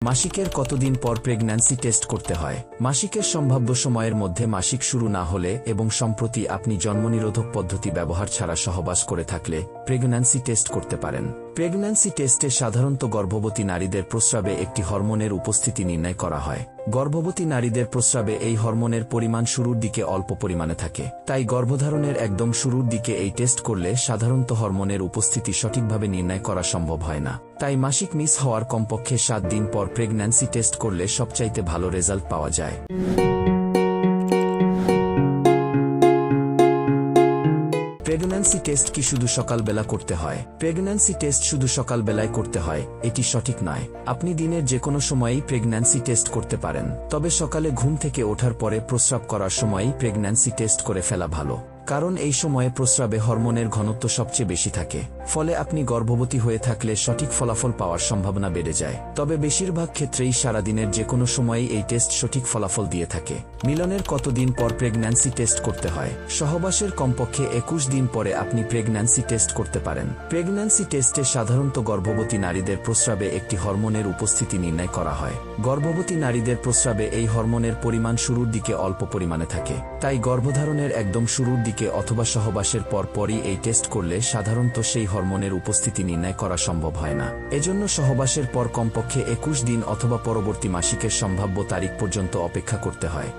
মাসিকের কতদিন পর প্রেগন্যান্সি টেস্ট করতে হয়? মাসিকের সম্ভাব্য সময়ের মধ্যে মাসিক শুরু না হলে এবং সম্প্রতি আপনি জন্মনিরোধক পদ্ধতি ব্যবহার ছাড়া সহবাস করে থাকলে প্রেগন্যান্সি টেস্ট করতে পারেন। প্রেগন্যান্সি টেস্টে সাধারণত গর্ভবতী নারীদের প্রস্রাবে একটি হরমোনের উপস্থিতি নির্ণয় করা হয়। গর্ভবতী নারীদের প্রস্রাবে এই হরমোনের পরিমাণ শুরুর দিকে অল্প পরিমাণে থাকে, তাই গর্ভধারণের একদম শুরুর দিকে এই টেস্ট করলে সাধারণত হরমোনের উপস্থিতি সঠিকভাবে নির্ণয় করা সম্ভব হয় না। তাই মাসিক মিস হওয়ার কমপক্ষে 7 দিন পর প্রেগন্যান্সি টেস্ট করলে সবচাইতে ভালো রেজাল্ট পাওয়া যায়। প্রেগন্যান্সি টেস্ট কি শুধু সকালবেলা করতে হয়? প্রেগন্যান্সি টেস্ট শুধু সকালবেলায় করতে হয় এটি সঠিক নয়। আপনি দিনের যে কোনো সময়েই প্রেগন্যান্সি টেস্ট করতে পারেন, তবে সকালে ঘুম থেকে ওঠার পরে প্রস্রাব করার সময়ই প্রেগন্যান্সি টেস্ট করে ফেলা ভালো, কারণ এই সময়ে প্রস্রাবে হরমোনের ঘনত্ব সবচেয়ে বেশি থাকে। ফলে আপনি গর্ভবতী হয়ে থাকলে সঠিক ফলাফল পাওয়ার সম্ভাবনা বেড়ে যায়। তবে বেশিরভাগ ক্ষেত্রেই সারাদিনের যে কোনো সময়েই এই টেস্ট সঠিক ফলাফল দিয়ে থাকে। মিলনের কতদিন পর প্রেগন্যান্সি টেস্ট করতে হয়? সহবাসের কমপক্ষে 21 দিন পরে আপনি প্রেগন্যান্সি টেস্ট করতে পারেন। প্রেগন্যান্সি টেস্টে সাধারণত গর্ভবতী নারীদের প্রস্রাবে একটি হরমোনের উপস্থিতি নির্ণয় করা হয়। গর্ভবতী নারীদের প্রস্রাবে এই হরমোনের পরিমাণ শুরুর দিকে অল্প পরিমাণে থাকে, তাই গর্ভধারণের একদম শুরুর দিকে অথবা সহবাসের পরই এই টেস্ট করলে সাধারণত সেই হরমোনের উপস্থিতি নির্ণয় করা সম্ভব হয় না। এজন্য সহবাসের পর কমপক্ষে 21 দিন অথবা পরবর্তী মাসিকের সম্ভাব্য তারিখ পর্যন্ত অপেক্ষা করতে হয়।